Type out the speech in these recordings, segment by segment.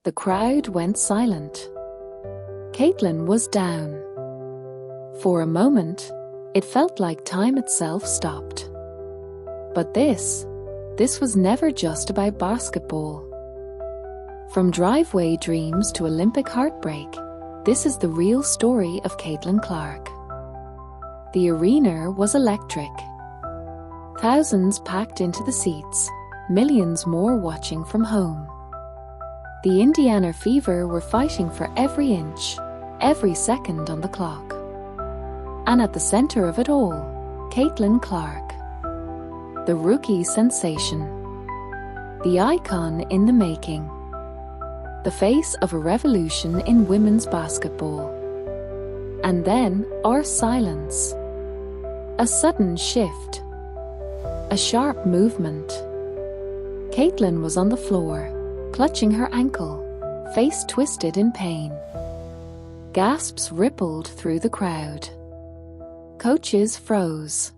The crowd went silent. Caitlin was down. For a moment, it felt like time itself stopped. But this was never just about basketball. From driveway dreams to Olympic heartbreak, this is the real story of Caitlin Clark. The arena was electric. Thousands packed into the seats, millions more watching from home. The Indiana Fever were fighting for every inch, every second on the clock. And at the center of it all, Caitlin Clark. The rookie sensation. The icon in the making. The face of a revolution in women's basketball. And then, our silence. A sudden shift. A sharp movement. Caitlin was on the floor, clutching her ankle, face twisted in pain. Gasps rippled through the crowd. Coaches froze.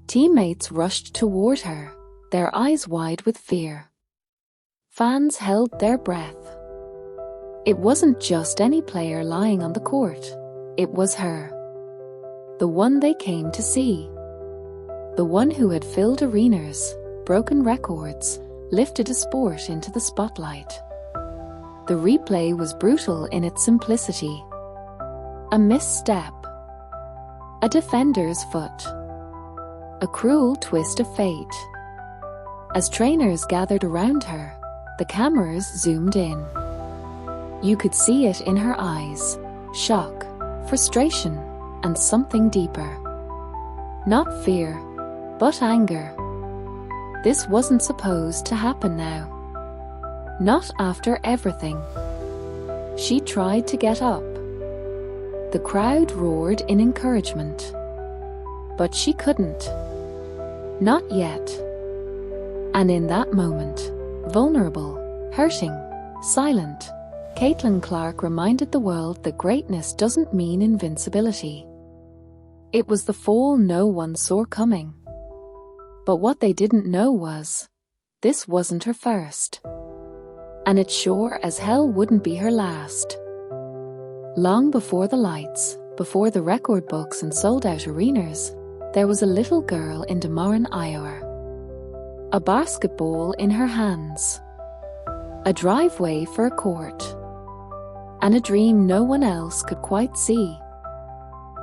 Teammates rushed toward her, their eyes wide with fear. Fans held their breath. It wasn't just any player lying on the court. It was her. The one they came to see. The one who had filled arenas, broken records, lifted a sport into the spotlight. The replay was brutal in its simplicity. A misstep. A defender's foot. A cruel twist of fate. As trainers gathered around her, the cameras zoomed in. You could see it in her eyes. Shock, frustration, and something deeper. Not fear, but anger. This wasn't supposed to happen now. Not after everything. She tried to get up. The crowd roared in encouragement. But she couldn't. Not yet. And in that moment, vulnerable, hurting, silent, Caitlin Clark reminded the world that greatness doesn't mean invincibility. It was the fall no one saw coming. But what they didn't know was, this wasn't her first. And it sure as hell wouldn't be her last. Long before the lights, before the record books and sold-out arenas, there was a little girl in Des Moines, Iowa. A basketball in her hands. A driveway for a court. And a dream no one else could quite see.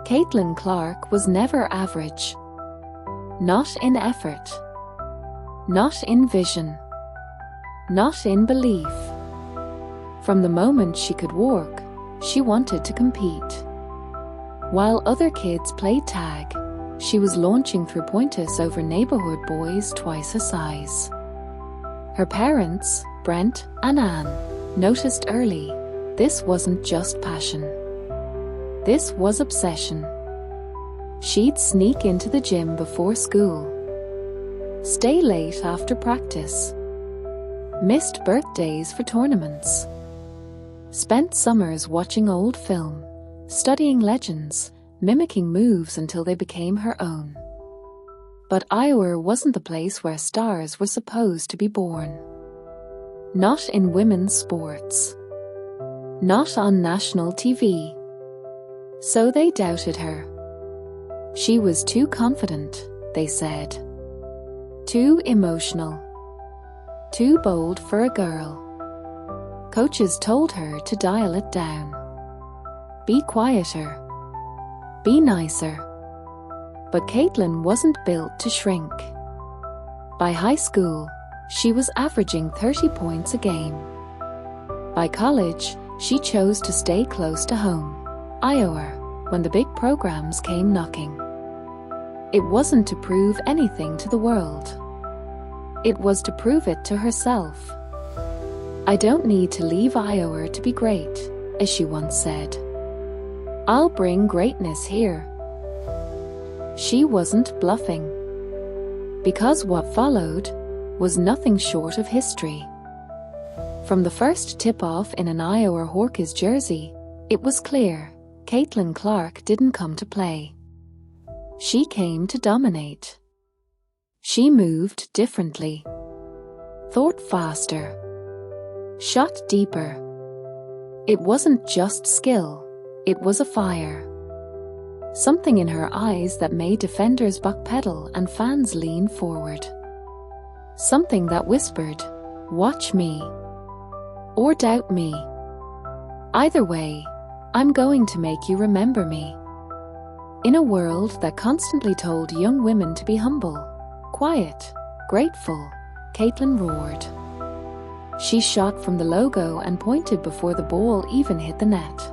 Caitlin Clark was never average. Not in effort. Not in vision. Not in belief. From the moment she could walk, she wanted to compete. While other kids played tag, she was launching three-pointers over neighborhood boys twice her size. Her parents, Brent and Anne, noticed early, this wasn't just passion. This was obsession. She'd sneak into the gym before school. Stay late after practice. Missed birthdays for tournaments. Spent summers watching old film, studying legends, mimicking moves until they became her own. But Iowa wasn't the place where stars were supposed to be born. Not in women's sports. Not on national TV. So they doubted her. She was too confident, they said. Too emotional. Too bold for a girl. Coaches told her to dial it down. Be quieter. Be nicer. But Caitlin wasn't built to shrink. By high school, she was averaging 30 points a game. By college, she chose to stay close to home, Iowa, when the big programs came knocking. It wasn't to prove anything to the world. It was to prove it to herself. I don't need to leave Iowa to be great, as she once said. I'll bring greatness here. She wasn't bluffing. Because what followed was nothing short of history. From the first tip-off in an Iowa Hawkeyes jersey, it was clear Caitlin Clark didn't come to play. She came to dominate. She moved differently. Thought faster. shot deeper. It wasn't just skill, it was a fire. Something in her eyes that made defenders backpedal and fans lean forward. Something that whispered, "Watch me." Or doubt me. Either way, I'm going to make you remember me. In a world that constantly told young women to be humble, quiet, grateful, Caitlin roared. She shot from the logo and pointed before the ball even hit the net.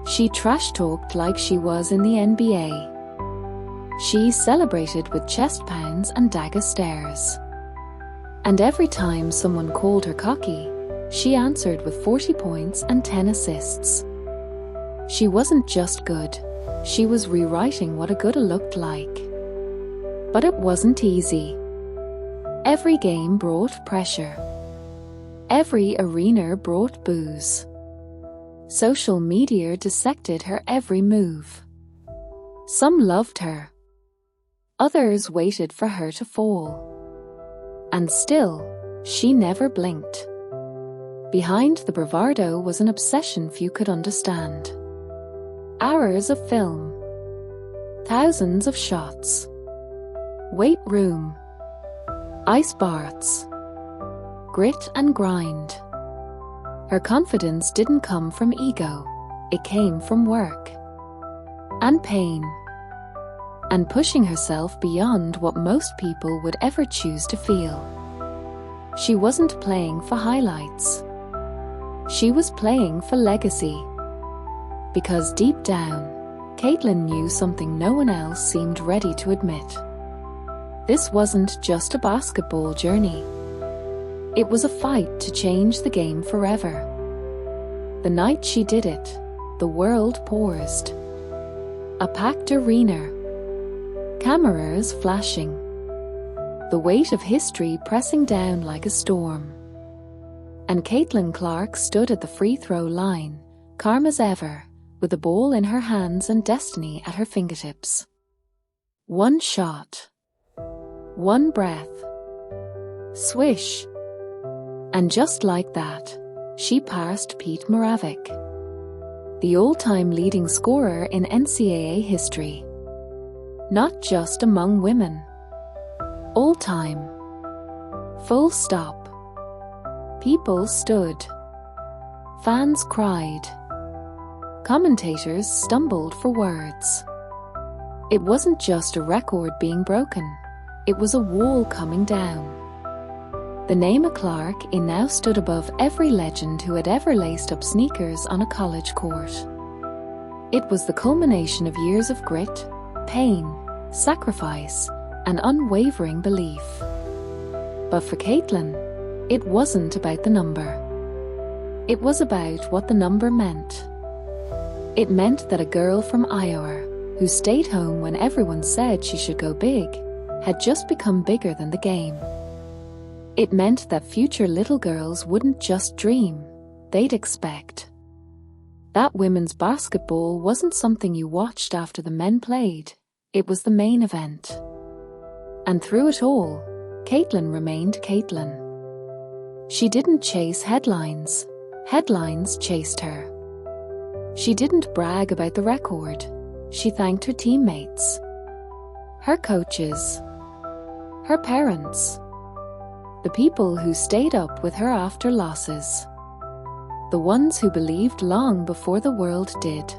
She trash-talked like she was in the NBA. She celebrated with chest pounds and dagger stares. And every time someone called her cocky, she answered with 40 points and 10 assists. She wasn't just good, she was rewriting what a good looked like. But it wasn't easy. Every game brought pressure. Every arena brought boos. Social media dissected her every move. Some loved her. Others waited for her to fall. And still, she never blinked. Behind the bravado was an obsession few could understand. Hours of film. Thousands of shots. Weight room. Ice baths. Grit and grind. Her confidence didn't come from ego, it came from work. And pain. And pushing herself beyond what most people would ever choose to feel. She wasn't playing for highlights. She was playing for legacy. Because deep down, Caitlin knew something no one else seemed ready to admit. This wasn't just a basketball journey. It was a fight to change the game forever. The night she did it, the world paused. A packed arena. Cameras flashing. The weight of history pressing down like a storm. And Caitlin Clark stood at the free throw line, calm as ever, with the ball in her hands and destiny at her fingertips. One shot. One breath. Swish. And just like that, she passed Pete Maravich, the all-time leading scorer in NCAA history. Not just among women. All-time. Full stop. People stood. Fans cried. Commentators stumbled for words. It wasn't just a record being broken, it was a wall coming down. The name of Clark now stood above every legend who had ever laced up sneakers on a college court. It was the culmination of years of grit, pain, sacrifice, and unwavering belief. But for Caitlin, it wasn't about the number. It was about what the number meant. It meant that a girl from Iowa, who stayed home when everyone said she should go big, had just become bigger than the game. It meant that future little girls wouldn't just dream, they'd expect. That women's basketball wasn't something you watched after the men played, it was the main event. And through it all, Caitlin remained Caitlin. She didn't chase headlines, headlines chased her. She didn't brag about the record, she thanked her teammates, her coaches, her parents, the people who stayed up with her after losses, the ones who believed long before the world did.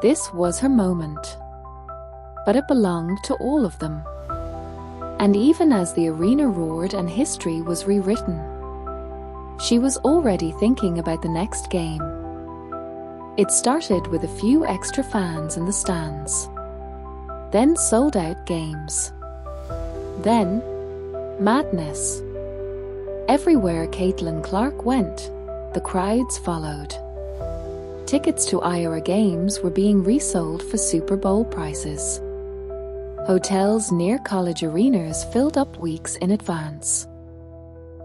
This was her moment. But it belonged to all of them. And even as the arena roared and history was rewritten, she was already thinking about the next game. It started with a few extra fans in the stands. Then sold-out games. Then madness. Everywhere Caitlin Clark went, the crowds followed. Tickets to Iowa games were being resold for Super Bowl prices. Hotels near college arenas filled up weeks in advance.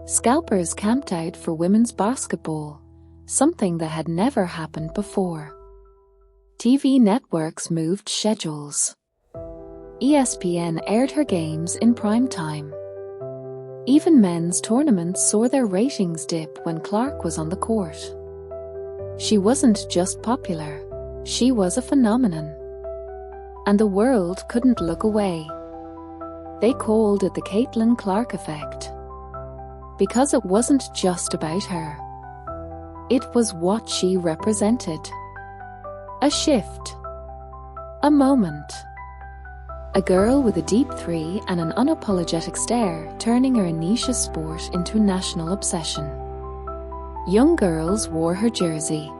Scalpers camped out for women's basketball, something that had never happened before. TV networks moved schedules. ESPN aired her games in prime time. Even men's tournaments saw their ratings dip when Clark was on the court. She wasn't just popular, she was a phenomenon. And the world couldn't look away. They called it the Caitlin Clark effect. Because it wasn't just about her. It was what she represented. A shift. A moment. A girl with a deep three and an unapologetic stare, turning her niche sport into a national obsession. Young girls wore her jersey.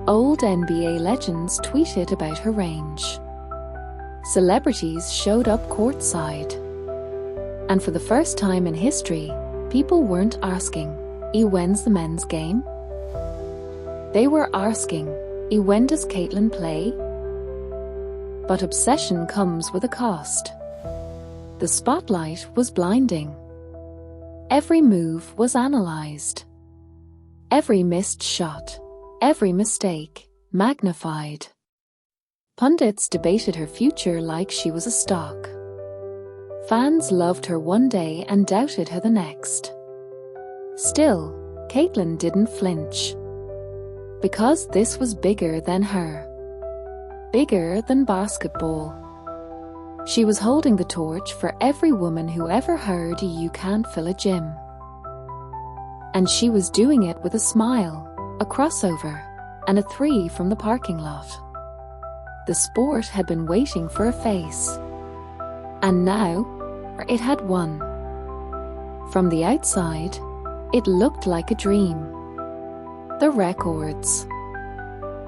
Old NBA legends tweeted about her range. Celebrities showed up courtside. And for the first time in history, people weren't asking, when's the men's game? They were asking, when does Caitlin play? But obsession comes with a cost. The spotlight was blinding. Every move was analyzed. Every missed shot, every mistake, magnified. Pundits debated her future like she was a stock. Fans loved her one day and doubted her the next. Still, Caitlin didn't flinch. Because this was bigger than her. Bigger than basketball. She was holding the torch for every woman who ever heard you can't fill a gym. And she was doing it with a smile, a crossover, and a three from the parking lot. The sport had been waiting for a face. And now, it had won. From the outside, it looked like a dream. The records.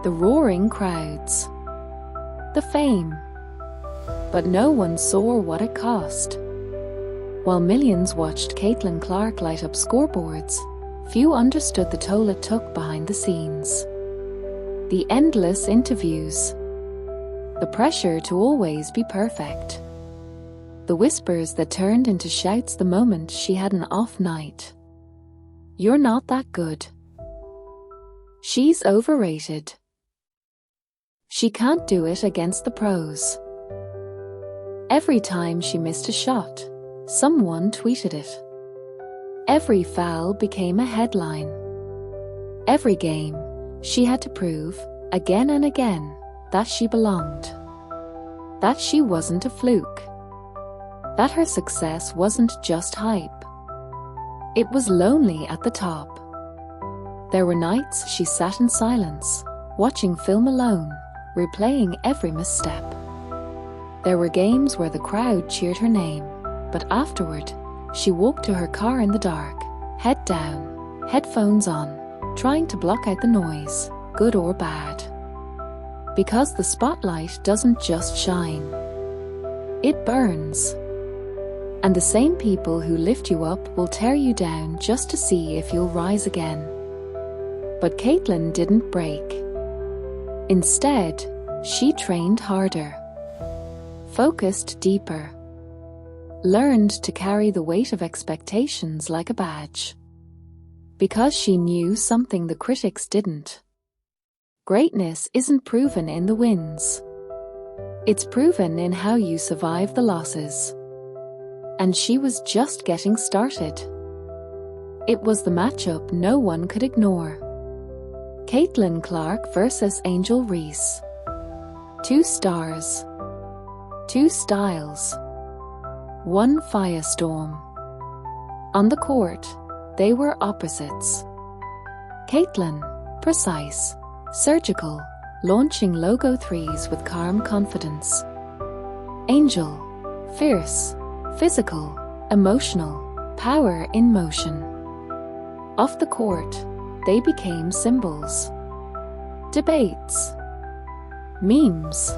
The roaring crowds. The fame. But no one saw what it cost. While millions watched Caitlin Clark light up scoreboards, few understood the toll it took behind the scenes. The endless interviews. The pressure to always be perfect. The whispers that turned into shouts the moment she had an off night. You're not that good. She's overrated. She can't do it against the pros. Every time she missed a shot, someone tweeted it. Every foul became a headline. Every game, she had to prove, again and again, that she belonged. That she wasn't a fluke. That her success wasn't just hype. It was lonely at the top. There were nights she sat in silence, watching film alone, replaying every misstep. There were games where the crowd cheered her name, but afterward, she walked to her car in the dark, head down, headphones on, trying to block out the noise, good or bad. Because the spotlight doesn't just shine. It burns. And the same people who lift you up will tear you down just to see if you'll rise again. But Caitlin didn't break. Instead, she trained harder. Focused deeper. Learned to carry the weight of expectations like a badge. Because she knew something the critics didn't. Greatness isn't proven in the wins. It's proven in how you survive the losses. And she was just getting started. It was the matchup no one could ignore. Caitlin Clark versus Angel Reese. Two stars. Two styles. One firestorm. On the court, they were opposites. Caitlin, precise, surgical, launching logo threes with calm confidence. Angel, fierce, physical, emotional, power in motion. Off the court, they became symbols. Debates. Memes.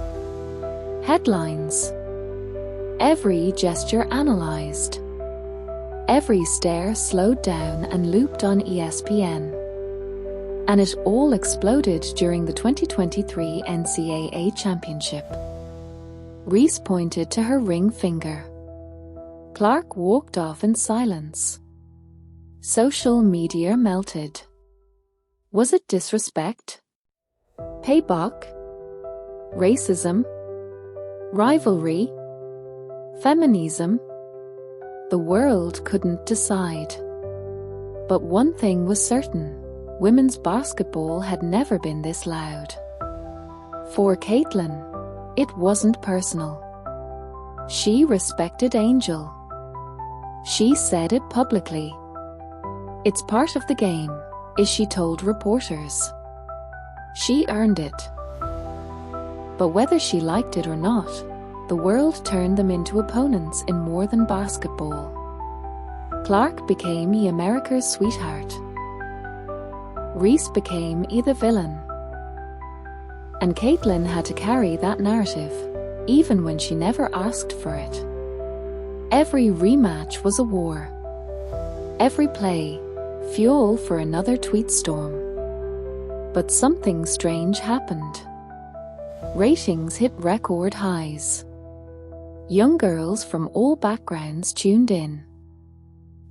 Headlines. Every gesture analyzed. Every stare slowed down and looped on ESPN. And it all exploded during the 2023 NCAA Championship. Reese pointed to her ring finger. Clark walked off in silence. Social media melted. Was it disrespect? Payback? Racism? Rivalry? Feminism? The world couldn't decide. But one thing was certain: women's basketball had never been this loud. For Caitlin, it wasn't personal. She respected Angel. She said it publicly. "It's part of the game," as she told reporters. She earned it. But whether she liked it or not, the world turned them into opponents in more than basketball. Clark became America's sweetheart. Reese became the villain. And Caitlin had to carry that narrative, even when she never asked for it. Every rematch was a war. Every play, fuel for another tweet storm. But something strange happened. Ratings hit record highs. Young girls from all backgrounds tuned in.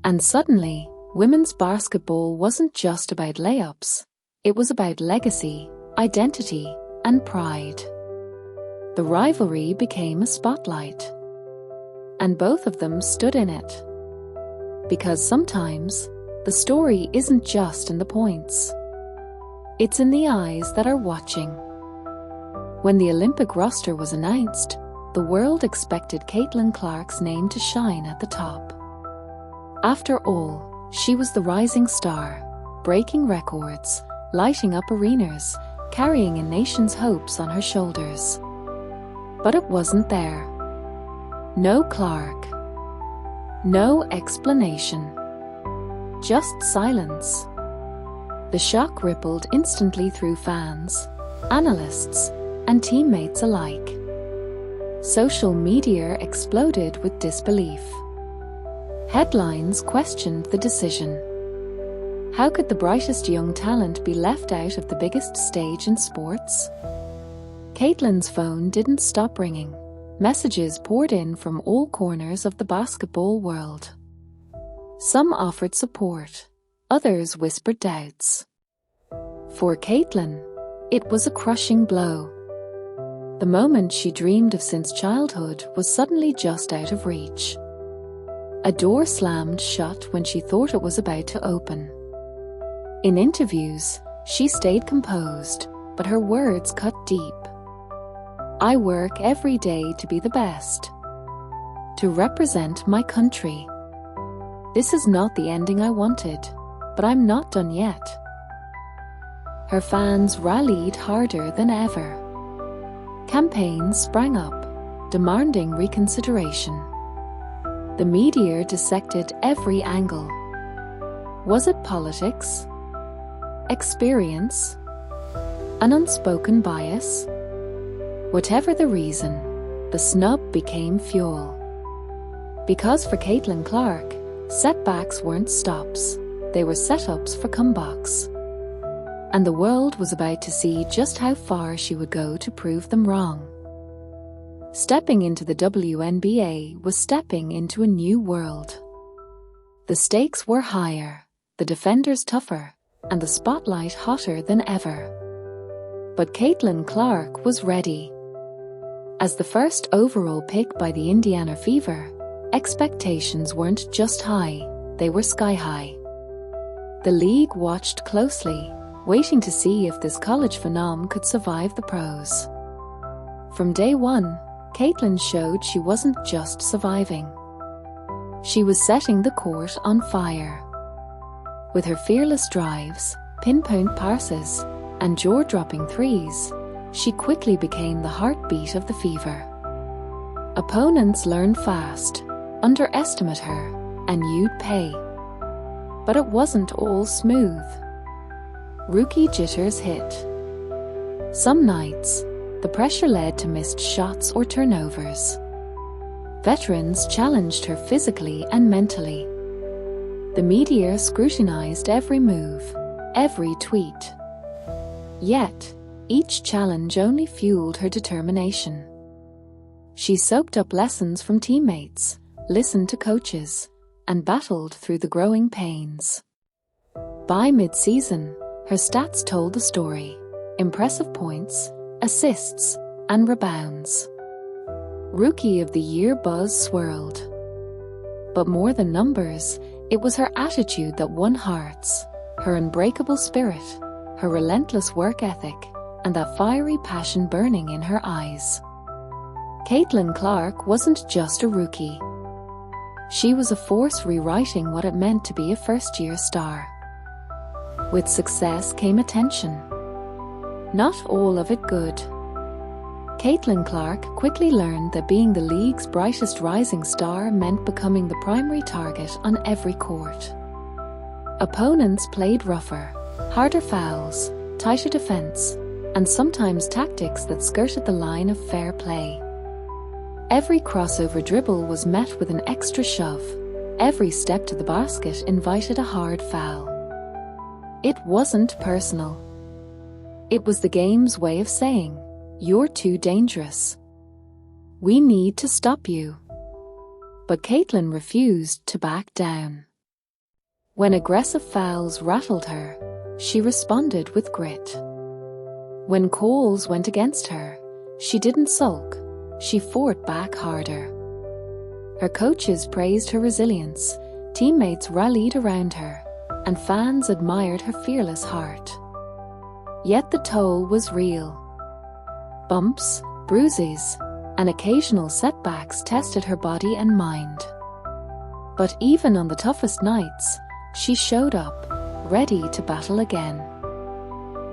And suddenly, women's basketball wasn't just about layups. It was about legacy, identity, and pride. The rivalry became a spotlight. And both of them stood in it. Because sometimes, the story isn't just in the points. It's in the eyes that are watching. When the Olympic roster was announced, the world expected Caitlin Clark's name to shine at the top. After all, she was the rising star, breaking records, lighting up arenas, carrying a nation's hopes on her shoulders. But it wasn't there. No Clark. No explanation. Just silence. The shock rippled instantly through fans, analysts, and teammates alike. Social media exploded with disbelief. Headlines questioned the decision. How could the brightest young talent be left out of the biggest stage in sports? Caitlin's phone didn't stop ringing. Messages poured in from all corners of the basketball world. Some offered support, others whispered doubts. For Caitlin, it was a crushing blow. The moment she dreamed of since childhood was suddenly just out of reach. A door slammed shut when she thought it was about to open. In interviews, she stayed composed, but her words cut deep. "I work every day to be the best. To represent my country. This is not the ending I wanted, but I'm not done yet." Her fans rallied harder than ever. Campaigns sprang up, demanding reconsideration. The media dissected every angle. Was it politics? Experience? An unspoken bias? Whatever the reason, the snub became fuel. Because for Caitlin Clark, setbacks weren't stops, they were setups for comebacks. And the world was about to see just how far she would go to prove them wrong. Stepping into the WNBA was stepping into a new world. The stakes were higher, the defenders tougher, and the spotlight hotter than ever. But Caitlin Clark was ready. As the first overall pick by the Indiana Fever, expectations weren't just high, they were sky high. The league watched closely, waiting to see if this college phenom could survive the pros. From day one, Caitlin showed she wasn't just surviving. She was setting the court on fire. With her fearless drives, pinpoint passes, and jaw-dropping threes, she quickly became the heartbeat of the Fever. Opponents learned fast, underestimate her, and you'd pay. But it wasn't all smooth. Rookie jitters hit. Some nights, the pressure led to missed shots or turnovers. Veterans challenged her physically and mentally. The media scrutinized every move, every tweet. Yet, each challenge only fueled her determination. She soaked up lessons from teammates, listened to coaches, and battled through the growing pains. By mid-season, her stats told the story: impressive points, assists, and rebounds. Rookie of the Year buzz swirled. But more than numbers, it was her attitude that won hearts, her unbreakable spirit, her relentless work ethic, and that fiery passion burning in her eyes. Caitlin Clark wasn't just a rookie. She was a force rewriting what it meant to be a first-year star. With success came attention. Not all of it good. Caitlin Clark quickly learned that being the league's brightest rising star meant becoming the primary target on every court. Opponents played rougher, harder fouls, tighter defense, and sometimes tactics that skirted the line of fair play. Every crossover dribble was met with an extra shove. Every step to the basket invited a hard foul. It wasn't personal. It was the game's way of saying, "You're too dangerous. We need to stop you." But Caitlin refused to back down. When aggressive fouls rattled her, she responded with grit. When calls went against her, she didn't sulk, she fought back harder. Her coaches praised her resilience, teammates rallied around her, and fans admired her fearless heart. Yet the toll was real. Bumps, bruises, and occasional setbacks tested her body and mind. But even on the toughest nights, she showed up, ready to battle again.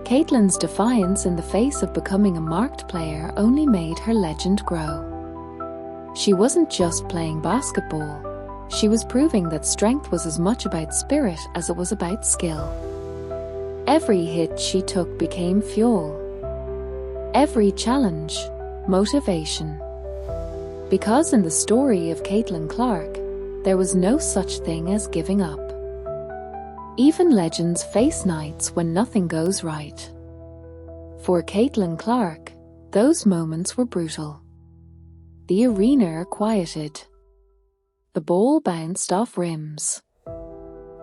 Caitlin's defiance in the face of becoming a marked player only made her legend grow. She wasn't just playing basketball, she was proving that strength was as much about spirit as it was about skill. Every hit she took became fuel. Every challenge, motivation. Because in the story of Caitlin Clark, there was no such thing as giving up. Even legends face nights when nothing goes right. For Caitlin Clark, those moments were brutal. The arena quieted. The ball bounced off rims.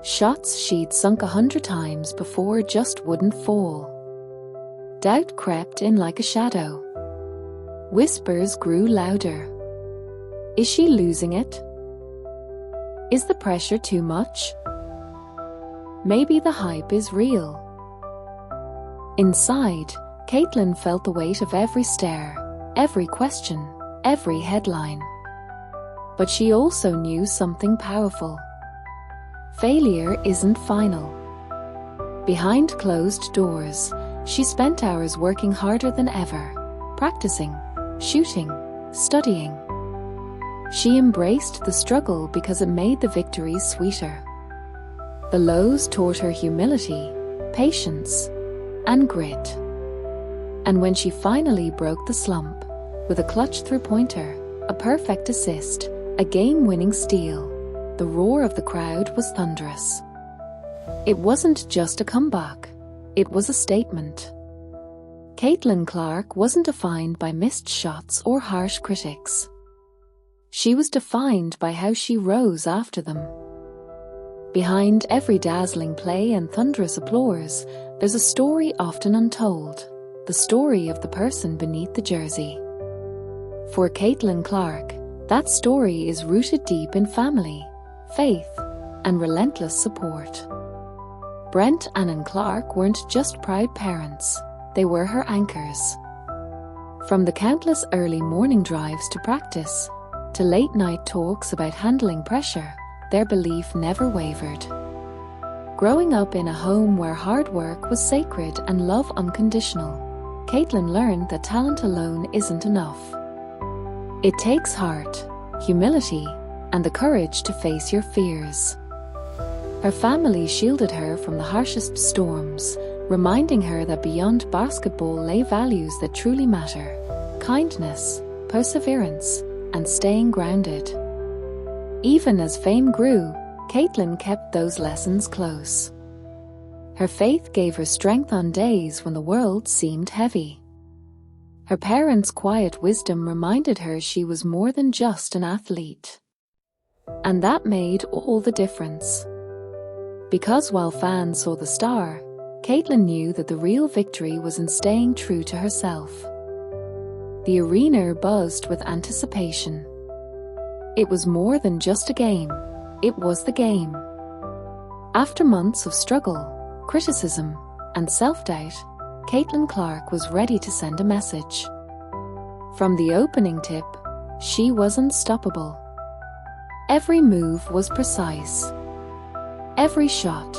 Shots she'd sunk 100 times before just wouldn't fall. Doubt crept in like a shadow. Whispers grew louder. Is she losing it? Is the pressure too much? Maybe the hype is real. Inside, Caitlin felt the weight of every stare, every question, every headline. But she also knew something powerful. Failure isn't final. Behind closed doors, she spent hours working harder than ever, practicing, shooting, studying. She embraced the struggle because it made the victories sweeter. The lows taught her humility, patience, and grit. And when she finally broke the slump, with a clutch three-pointer, a perfect assist, a game-winning steal, the roar of the crowd was thunderous. It wasn't just a comeback, it was a statement. Caitlin Clark wasn't defined by missed shots or harsh critics. She was defined by how she rose after them. Behind every dazzling play and thunderous applause, there's a story often untold, the story of the person beneath the jersey. For Caitlin Clark, that story is rooted deep in family, faith, and relentless support. Brent and Clark weren't just proud parents, they were her anchors. From the countless early morning drives to practice, to late-night talks about handling pressure, their belief never wavered. Growing up in a home where hard work was sacred and love unconditional, Caitlin learned that talent alone isn't enough. It takes heart, humility, and the courage to face your fears. Her family shielded her from the harshest storms, reminding her that beyond basketball lay values that truly matter: kindness, perseverance, and staying grounded. Even as fame grew, Caitlin kept those lessons close. Her faith gave her strength on days when the world seemed heavy. Her parents' quiet wisdom reminded her she was more than just an athlete. And that made all the difference. Because while fans saw the star, Caitlin knew that the real victory was in staying true to herself. The arena buzzed with anticipation. It was more than just a game, It was the game. After months of struggle, criticism, and self-doubt, Caitlin Clark was ready to send a message. From the opening tip, she was unstoppable. Every move was precise. Every shot,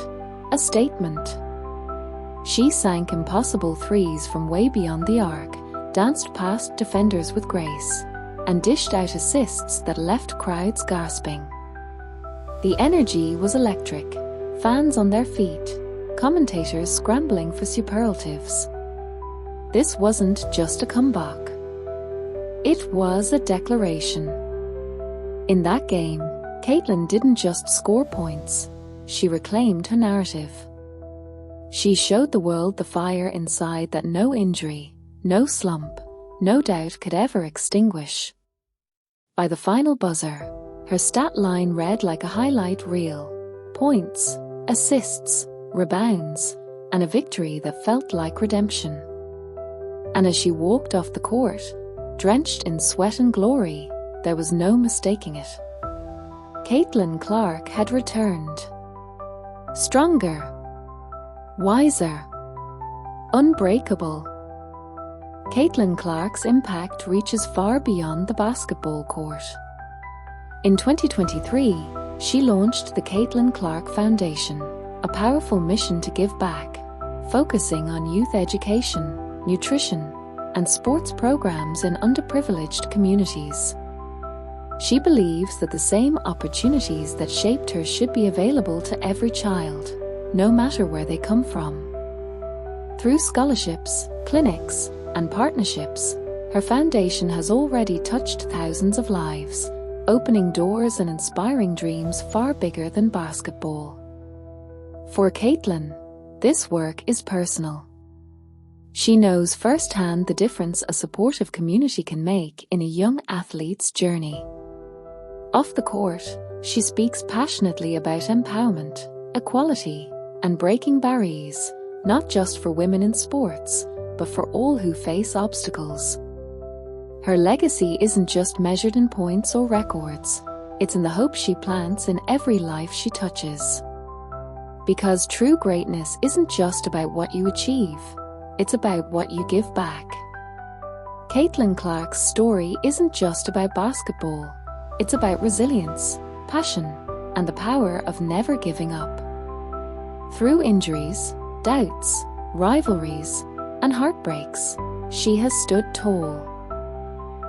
a statement. She sank impossible threes from way beyond the arc, danced past defenders with grace, and dished out assists that left crowds gasping. The energy was electric, fans on their feet, commentators scrambling for superlatives. This wasn't just a comeback. It was a declaration. In that game, Caitlin didn't just score points, she reclaimed her narrative. She showed the world the fire inside that no injury, no slump, no doubt could ever extinguish. By the final buzzer, her stat line read like a highlight reel: points, assists, rebounds, and a victory that felt like redemption. And as she walked off the court, drenched in sweat and glory, there was no mistaking it. Caitlin Clark had returned. Stronger, wiser, unbreakable. Caitlin Clark's impact reaches far beyond the basketball court. In 2023, she launched the Caitlin Clark Foundation, a powerful mission to give back, focusing on youth education, nutrition, and sports programs in underprivileged communities. She believes that the same opportunities that shaped her should be available to every child, no matter where they come from. Through scholarships, clinics, and partnerships, her foundation has already touched thousands of lives, opening doors and inspiring dreams far bigger than basketball. For Caitlin, this work is personal. She knows firsthand the difference a supportive community can make in a young athlete's journey. Off the court, she speaks passionately about empowerment, equality, and breaking barriers, not just for women in sports, but for all who face obstacles. Her legacy isn't just measured in points or records, it's in the hope she plants in every life she touches. Because true greatness isn't just about what you achieve, it's about what you give back. Caitlin Clark's story isn't just about basketball, it's about resilience, passion, and the power of never giving up. Through injuries, doubts, rivalries, and heartbreaks, she has stood tall.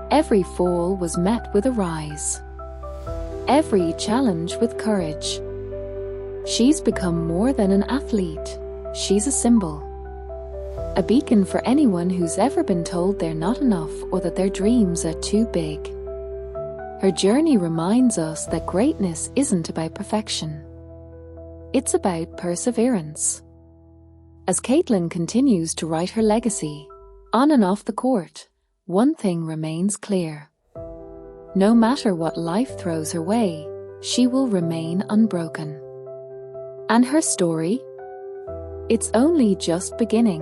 Every fall was met with a rise. Every challenge with courage. She's become more than an athlete, she's a symbol. A beacon for anyone who's ever been told they're not enough or that their dreams are too big. Her journey reminds us that greatness isn't about perfection. It's about perseverance. As Caitlin continues to write her legacy, on and off the court, one thing remains clear. No matter what life throws her way, she will remain unbroken. And her story? It's only just beginning.